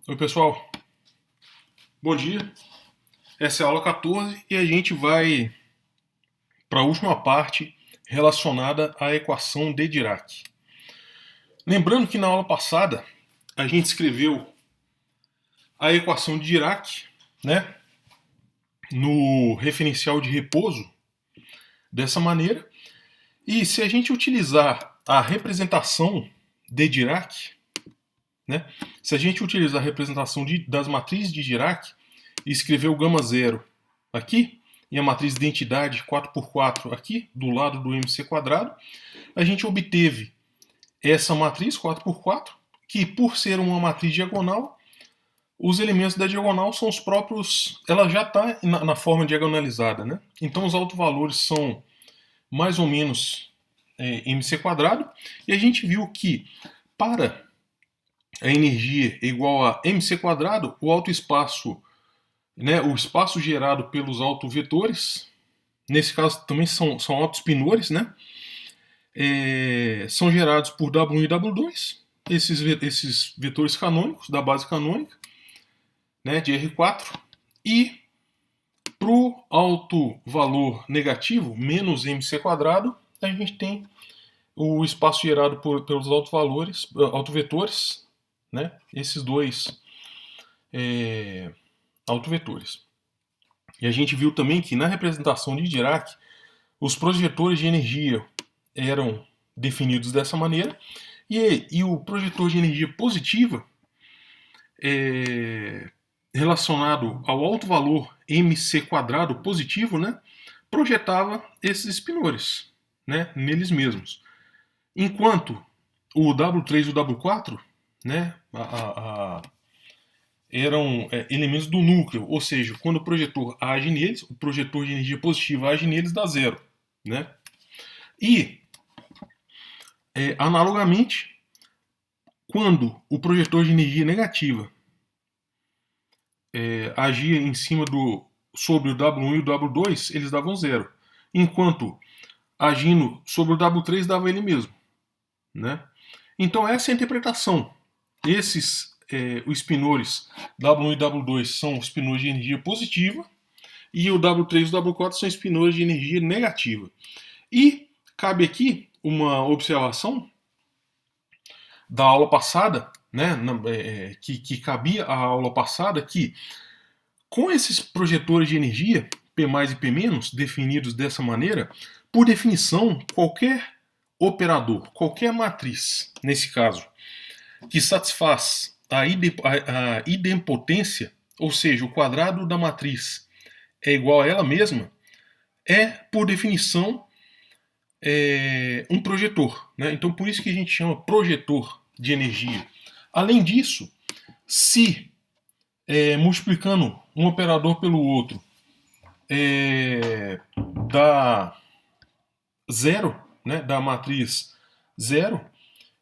Oi, pessoal. Bom dia. Essa é a aula 14 e a gente vai para a última parte relacionada à equação de Dirac. Lembrando que na aula passada a gente escreveu a equação de Dirac, né, no referencial de repouso dessa maneira. E se a gente utilizar a representação de Dirac, né, se a gente utilizar a representação das matrizes de Dirac e escrever o gama zero aqui, e a matriz de identidade 4x4 aqui, do lado do MC², a gente obteve essa matriz 4x4, que por ser uma matriz diagonal, os elementos da diagonal são os próprios, ela já está na forma diagonalizada, né? Então os autovalores são mais ou menos MC², e a gente viu que para a energia igual a MC², o autoespaço, né, o espaço gerado pelos autovetores, nesse caso também são autoespinores, né, são gerados por W1 e W2, esses vetores canônicos da base canônica, né, de R4, e para o autovalor negativo, menos MC², a gente tem o espaço gerado pelos autovetores, né, esses dois autovetores. E a gente viu também que na representação de Dirac, os projetores de energia eram definidos dessa maneira, e o projetor de energia positiva, relacionado ao alto valor MC² positivo, né, projetava esses espinores, né, neles mesmos. Enquanto o W3 e o W4, né, eram elementos do núcleo, ou seja, quando o projetor age neles, o projetor de energia positiva age neles, dá zero, né? E, analogamente, quando o projetor de energia negativa agia em cima sobre o W1 e o W2, eles davam zero, enquanto agindo sobre o W3 dava ele mesmo, né? Então essa é a interpretação. Esses os espinores W1 e W2 são espinores de energia positiva, e o W3 e o W4 são espinores de energia negativa. E cabe aqui uma observação da aula passada, né, que cabia à aula passada, que com esses projetores de energia, P mais e P menos, definidos dessa maneira, por definição, qualquer operador, qualquer matriz, nesse caso, que satisfaz a idempotência, ou seja, o quadrado da matriz é igual a ela mesma, é, por definição, um projetor, né? Então, por isso que a gente chama projetor de energia. Além disso, se multiplicando um operador pelo outro dá zero, né, da matriz zero,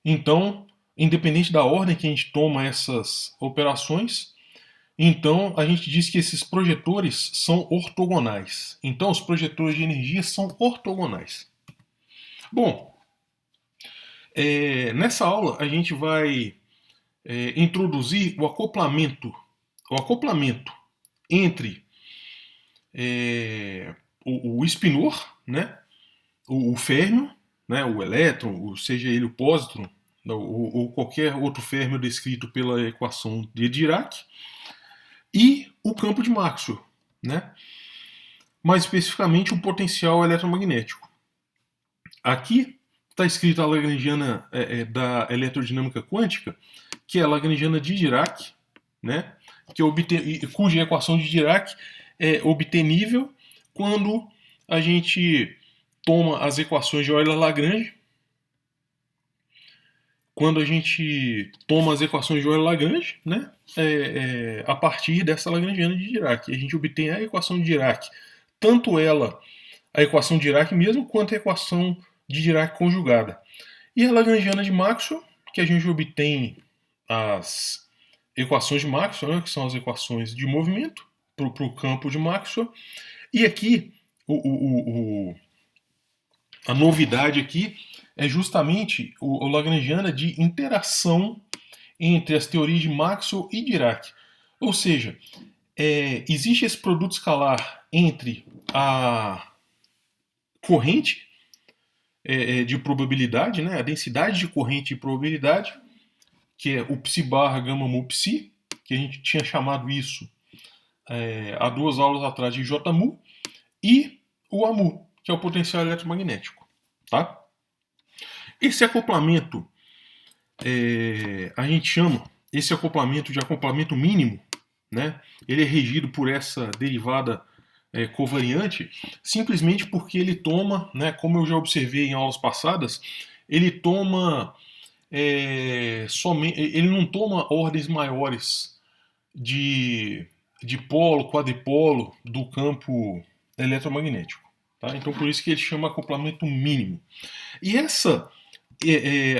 então, independente da ordem que a gente toma essas operações, então a gente diz que esses projetores são ortogonais. Então, os projetores de energia são ortogonais. Bom, nessa aula a gente vai introduzir o acoplamento entre o espinor, né, o férmio, né, o elétron, seja ele o pósitron, ou qualquer outro férmio descrito pela equação de Dirac, e o campo de Maxwell, né, mais especificamente o potencial eletromagnético. Aqui está escrita a lagrangiana da eletrodinâmica quântica, que é a lagrangiana de Dirac, né, cuja equação de Dirac é obtenível quando a gente toma as equações de Euler-Lagrange. Quando a gente toma as equações de Euler-Lagrange, né, a partir dessa lagrangiana de Dirac, a gente obtém a equação de Dirac, tanto ela, a equação de Dirac mesmo, quanto a equação de Dirac conjugada. E a lagrangiana de Maxwell, que a gente obtém as equações de Maxwell, né, que são as equações de movimento para o campo de Maxwell. E aqui, a novidade aqui é justamente o lagrangiana de interação entre as teorias de Maxwell e Dirac. Ou seja, existe esse produto escalar entre a corrente de probabilidade, né, a densidade de corrente de probabilidade, que é o psi barra gama mu psi, que a gente tinha chamado isso há 2 aulas atrás de J mu, e o AMU, que é o potencial eletromagnético. Tá? Esse acoplamento, a gente chama esse acoplamento de acoplamento mínimo, né? Ele é regido por essa derivada covariante, simplesmente porque ele toma, né, como eu já observei em aulas passadas, ele toma ele não toma ordens maiores de polo, quadripolo do campo eletromagnético. Tá? Então por isso que ele chama acoplamento mínimo. E essa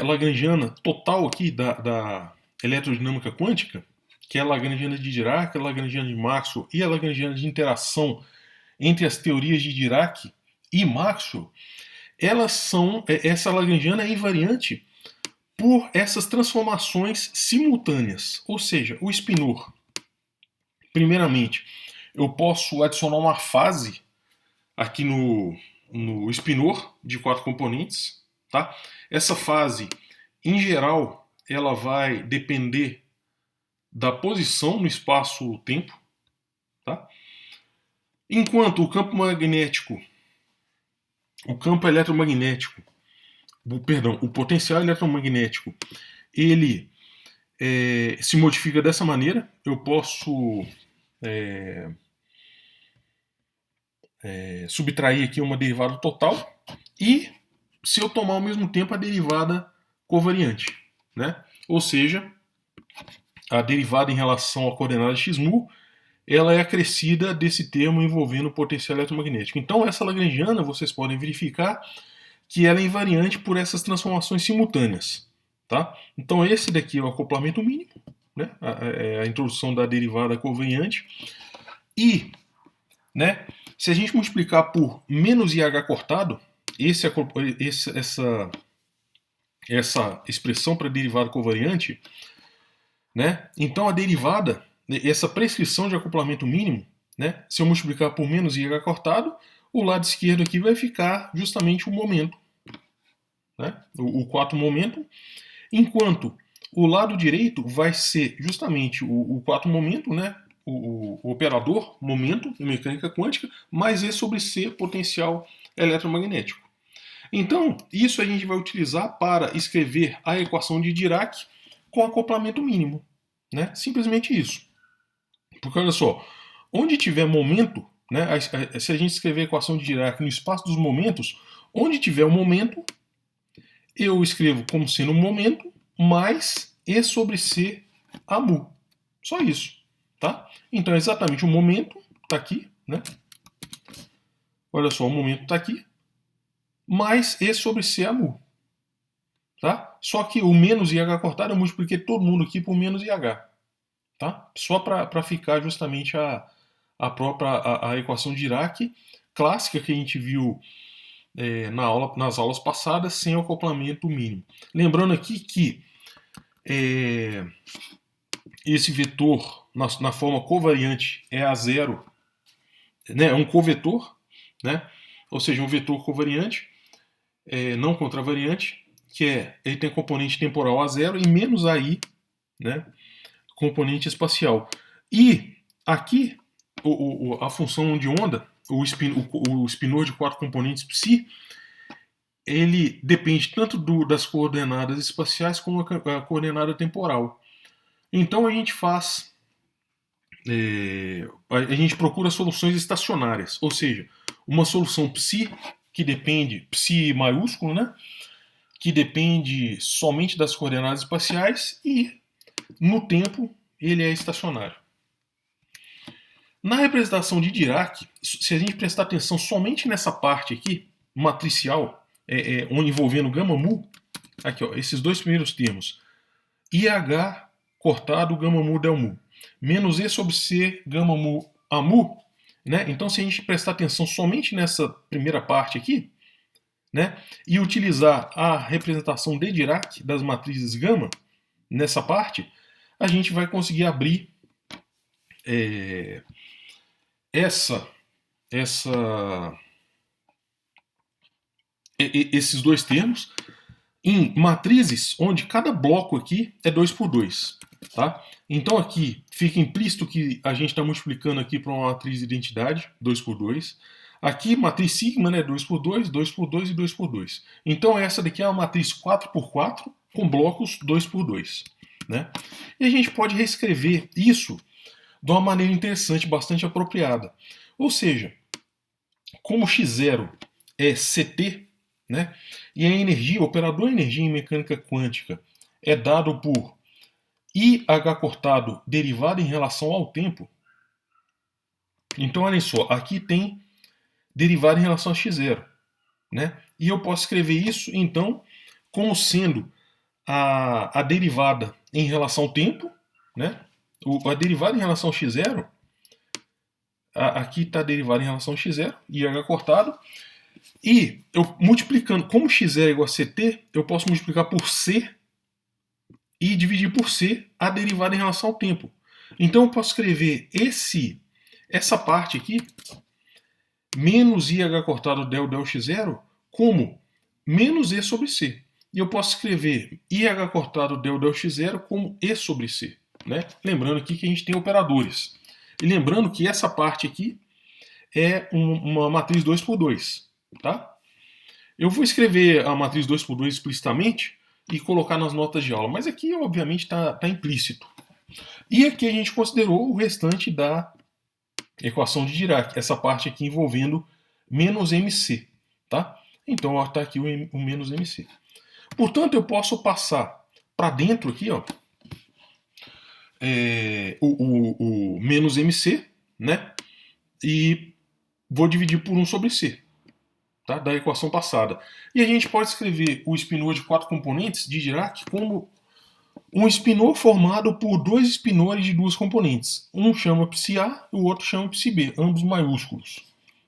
lagrangiana total aqui da eletrodinâmica quântica, que é a lagrangiana de Dirac, a lagrangiana de Maxwell e a lagrangiana de interação entre as teorias de Dirac e Maxwell, essa lagrangiana é invariante por essas transformações simultâneas. Ou seja, o spinor, primeiramente, eu posso adicionar uma fase aqui no spinor de 4 componentes. Tá? Essa fase, em geral, ela vai depender da posição no espaço-tempo. Tá? Enquanto o campo magnético, o campo eletromagnético, o potencial eletromagnético, ele se modifica dessa maneira. Eu posso subtrair aqui uma derivada total e, se eu tomar ao mesmo tempo, a derivada covariante, né? Ou seja, a derivada em relação à coordenada x-mu, ela é acrescida desse termo envolvendo o potencial eletromagnético. Então essa lagrangiana, vocês podem verificar que ela é invariante por essas transformações simultâneas. Tá? Então esse daqui é o acoplamento mínimo, né? a introdução da derivada covariante. E, né, se a gente multiplicar por menos IH cortado, essa expressão para derivada covariante, né, então a derivada, essa prescrição de acoplamento mínimo, né, se eu multiplicar por menos IH cortado, o lado esquerdo aqui vai ficar justamente o momento, né, o 4 momento, enquanto o lado direito vai ser justamente o 4 momento, né, o operador momento em mecânica quântica, mais E sobre C potencial eletromagnético. Então, isso a gente vai utilizar para escrever a equação de Dirac com acoplamento mínimo. Né? Simplesmente isso. Porque olha só, onde tiver momento, né, se a gente escrever a equação de Dirac no espaço dos momentos, onde tiver um momento, eu escrevo como sendo um momento mais E sobre C a mu. Só isso. Tá? Então, exatamente o momento está aqui. Né? Olha só, o momento está aqui. Mais E sobre C a mu. Tá? Só que o menos IH cortado eu multipliquei todo mundo aqui por menos IH. Tá? Só para ficar justamente a própria equação de Dirac clássica que a gente viu nas aulas passadas, sem o acoplamento mínimo. Lembrando aqui que esse vetor na forma covariante é A0, né? É um covetor, né? Ou seja, um vetor covariante, não contravariante, que ele tem componente temporal A0 e menos AI, né? Componente espacial. E aqui a função de onda, o spinor de 4 componentes psi, ele depende tanto das coordenadas espaciais como a coordenada temporal. Então a gente faz, a gente procura soluções estacionárias, ou seja, uma solução psi que depende, psi maiúsculo, né, que depende somente das coordenadas espaciais e no tempo ele é estacionário. Na representação de Dirac, se a gente prestar atenção somente nessa parte aqui, matricial, envolvendo gama mu, aqui, ó, esses dois primeiros termos, IH cortado gama mu del mu, menos E sobre C gama mu a mu, né? Então se a gente prestar atenção somente nessa primeira parte aqui, né, e utilizar a representação de Dirac das matrizes gama, nessa parte, a gente vai conseguir abrir esses dois termos em matrizes onde cada bloco aqui é 2 por 2. Tá? Então aqui fica implícito que a gente está multiplicando aqui para uma matriz de identidade, 2 por 2. Aqui, matriz sigma, né, 2 por 2, 2 por 2 e 2 por 2. Então essa daqui é uma matriz 4 por 4 com blocos 2 por 2. Né? E a gente pode reescrever isso de uma maneira interessante, bastante apropriada. Ou seja, como x0 é CT, né, e a energia, o operador energia em mecânica quântica é dado por IH cortado derivado em relação ao tempo. Então, olha só, aqui tem derivado em relação a x0. Né? E eu posso escrever isso, então, como sendo a derivada em relação ao tempo, né? A derivada em relação ao x0, aqui está a derivada em relação ao x0, IH cortado, e eu multiplicando, como x0 é igual a CT, eu posso multiplicar por C e dividir por C a derivada em relação ao tempo. Então eu posso escrever essa parte aqui, menos IH cortado del x0, como menos E sobre C. E eu posso escrever IH cortado del x0 como E sobre C. Né? Lembrando aqui que a gente tem operadores. E lembrando que essa parte aqui é uma matriz 2 por 2. Tá? Eu vou escrever a matriz 2 por 2 explicitamente e colocar nas notas de aula, mas aqui obviamente está implícito. E aqui a gente considerou o restante da equação de Dirac, essa parte aqui envolvendo menos mc. Tá? Então está aqui o menos mc. Portanto, eu posso passar para dentro aqui, ó, o menos mc, né? E vou dividir por 1 sobre c. Tá? Da equação passada. E a gente pode escrever o espinor de 4 componentes de Dirac como um espinor formado por dois espinores de 2 componentes. Um chama psi-A e o outro chama psi-B, ambos maiúsculos.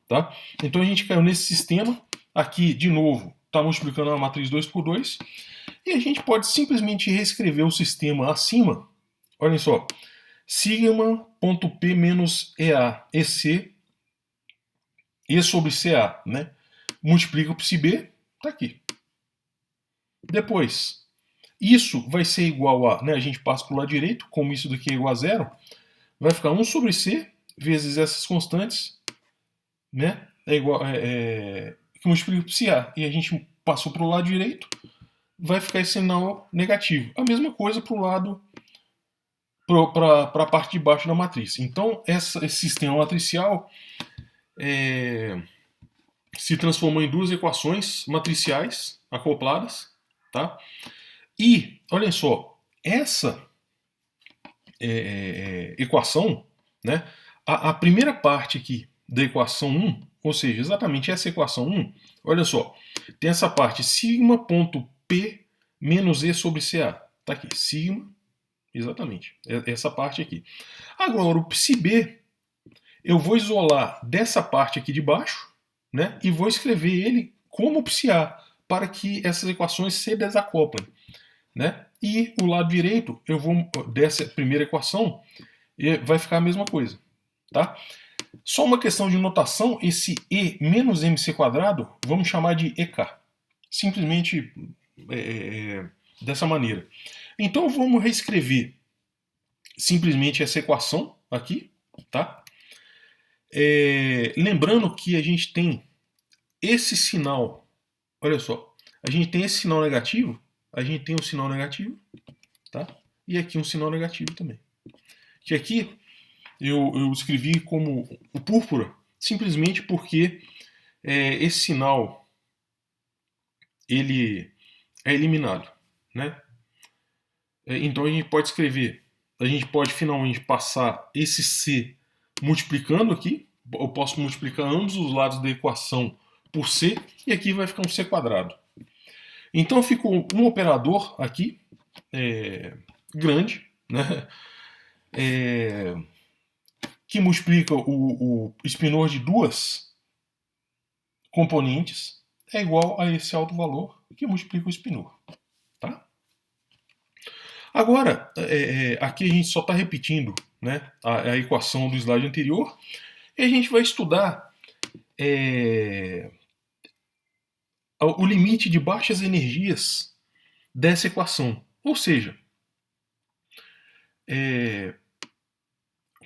Tá? Então a gente caiu nesse sistema. Aqui, de novo, está multiplicando a matriz 2 por 2. E a gente pode simplesmente reescrever o sistema acima. Olhem só. Sigma.p menos EA, EC, E sobre CA, né? Multiplica o psi-B, está aqui. Depois, isso vai ser igual a, né, a gente passa para o lado direito, como isso daqui é igual a zero, vai ficar 1 sobre C vezes essas constantes, né, que multiplica o psi-A. E a gente passou para o lado direito, vai ficar esse sinal negativo. A mesma coisa para o lado, para a parte de baixo da matriz. Então, esse sistema matricial se transformou em duas equações matriciais acopladas, tá? E, olhem só, essa equação, né, a primeira parte aqui da equação 1, ou seja, exatamente essa equação 1, olha só, tem essa parte sigma.p menos E sobre CA. Tá aqui, sigma, exatamente, essa parte aqui. Agora, o psi-B, eu vou isolar dessa parte aqui de baixo, né, e vou escrever ele como psi-A, para que essas equações se desacoplem. Né? E o lado direito, eu vou dessa primeira equação, vai ficar a mesma coisa. Tá? Só uma questão de notação, esse E menos mc quadrado, vamos chamar de EK. Simplesmente dessa maneira. Então vamos reescrever simplesmente essa equação aqui. Tá? Lembrando que a gente tem esse sinal, olha só, a gente tem esse sinal negativo, a gente tem um sinal negativo, tá? E aqui um sinal negativo também. Que aqui eu escrevi como o púrpura, simplesmente porque esse sinal ele é eliminado, né? Então a gente pode escrever, a gente pode finalmente passar esse C multiplicando aqui, eu posso multiplicar ambos os lados da equação por C, e aqui vai ficar um C quadrado. Então ficou um operador aqui, grande, né, que multiplica o espinor de 2 componentes, é igual a esse alto valor que multiplica o espinor. Tá? Agora, aqui a gente só está repetindo, né, a equação do slide anterior, e a gente vai estudar o limite de baixas energias dessa equação. Ou seja,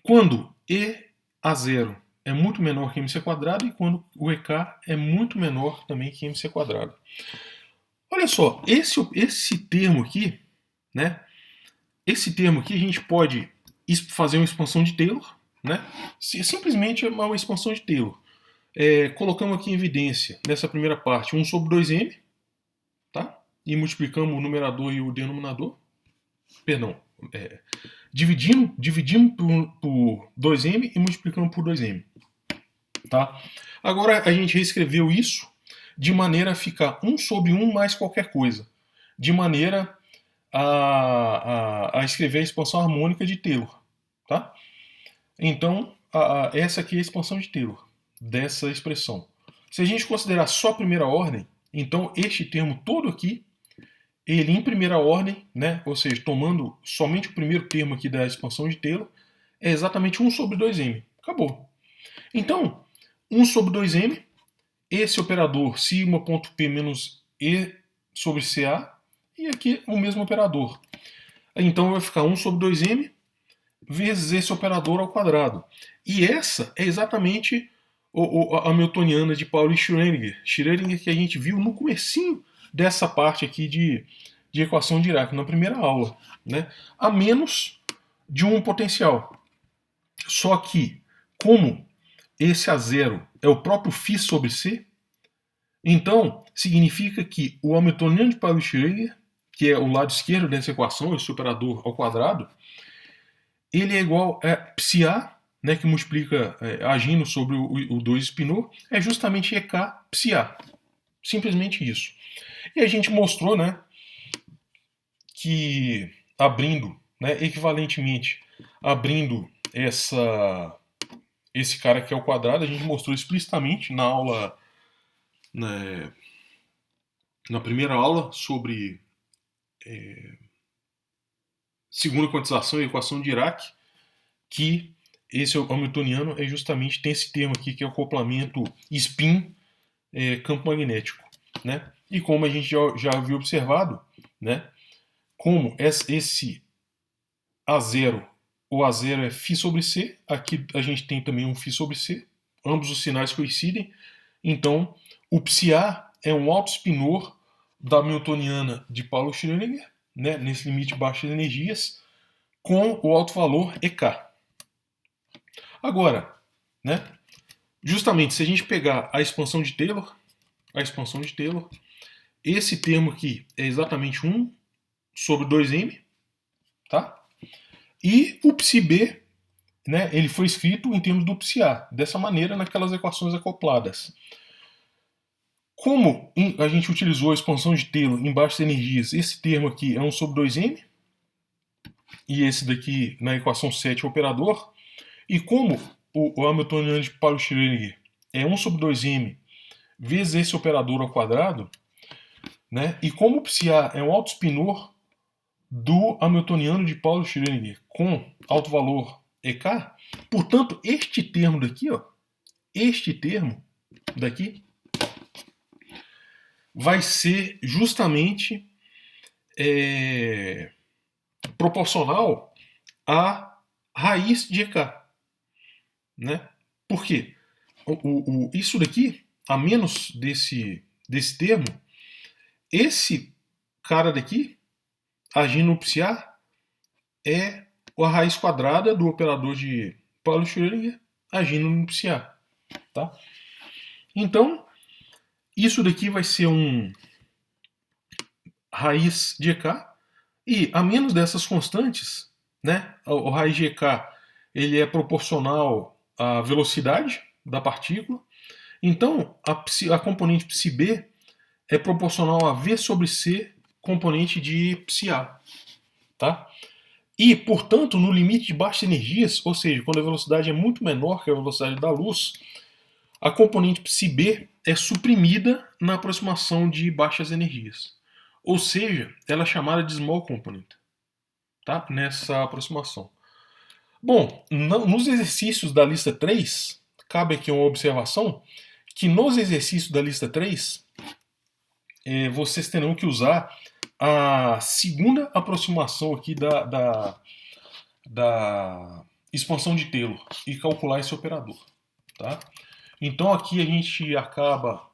quando E a zero é muito menor que mc quadrado e quando o EK é muito menor também que mc quadrado. Olha só, esse termo aqui, né? Esse termo aqui a gente pode fazer uma expansão de Taylor, né? Simplesmente é uma expansão de Taylor. Colocamos aqui em evidência, nessa primeira parte, 1 sobre 2m, tá? E multiplicamos o numerador e o denominador. Perdão, dividindo por 2m e multiplicando por 2m. Tá? Agora a gente reescreveu isso de maneira a ficar 1 sobre 1 mais qualquer coisa. De maneira a escrever a expansão harmônica de Taylor. Tá? Então, essa aqui é a expansão de Taylor dessa expressão. Se a gente considerar só a primeira ordem, então este termo todo aqui, ele em primeira ordem, né, ou seja, tomando somente o primeiro termo aqui da expansão de Taylor, é exatamente 1 sobre 2m. Acabou. Então, 1 sobre 2m, esse operador sigma.p menos e sobre ca, e aqui o mesmo operador. Então vai ficar 1 sobre 2m vezes esse operador ao quadrado. E essa é exatamente a hamiltoniana de Pauli Schrödinger. Schrödinger que a gente viu no comecinho dessa parte aqui de equação de Dirac, na primeira aula. Né? A menos de um potencial. Só que, como esse A0 é o próprio φ sobre C, então significa que o hamiltoniano de Pauli Schrödinger, que é o lado esquerdo dessa equação, esse operador ao quadrado, ele é igual a psi-A, né, que multiplica agindo sobre o 2 spinor, é justamente EK psi-A. Simplesmente isso. E a gente mostrou, né, que abrindo, né, equivalentemente, abrindo esse cara aqui ao quadrado, a gente mostrou explicitamente na aula, né, na primeira aula sobre segunda quantização e equação de Dirac, que esse hamiltoniano justamente tem esse termo aqui que é o acoplamento spin campo magnético, né? E como a gente já havia observado, né? Como esse A0, o A0 é φ sobre C, aqui a gente tem também um φ sobre C, ambos os sinais coincidem, então o psi-A é um autoespinor da hamiltoniana de Pauli Schrödinger, né? Nesse limite de baixas energias, com o alto valor EK. Agora, né, justamente se a gente pegar a expansão de Taylor, esse termo aqui é exatamente 1 sobre 2m, tá? E o psi-B, né, ele foi escrito em termos do psi-A, dessa maneira naquelas equações acopladas. Como a gente utilizou a expansão de Taylor em baixas energias, esse termo aqui é 1 sobre 2m, e esse daqui na equação 7 é o operador, e como o hamiltoniano de Pauli Schrödinger é 1 sobre 2m vezes esse operador ao quadrado, né? E como o psi-A é um autoespinor do hamiltoniano de Pauli Schrödinger com alto valor EK, portanto, este termo daqui, ó, este termo daqui, vai ser justamente proporcional à raiz de EK. Né? Por quê? Isso daqui, a menos desse termo, esse cara daqui, agindo no psi-A, é a raiz quadrada do operador de Pauli Schrödinger agindo no psi-A. Tá? Então, isso daqui vai ser um raiz de EK, e a menos dessas constantes, né, o raiz de EK ele é proporcional à velocidade da partícula. Então, a componente psi-B é proporcional a V sobre C, componente de psi-A. Tá? E, portanto, no limite de baixas energias, ou seja, quando a velocidade é muito menor que a velocidade da luz, a componente psi-B é suprimida na aproximação de baixas energias. Ou seja, ela é chamada de small component. tá? Nessa aproximação. Bom, nos exercícios da lista 3, cabe aqui uma observação, que nos exercícios da lista 3, vocês terão que usar a segunda aproximação aqui da expansão de Taylor e calcular esse operador, tá? Então aqui a gente acaba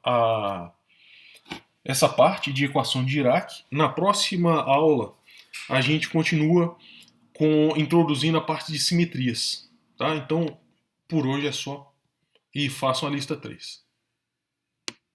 essa parte de equação de Dirac. Na próxima aula a gente continua introduzindo a parte de simetrias, tá? Então por hoje é só e façam a lista 3.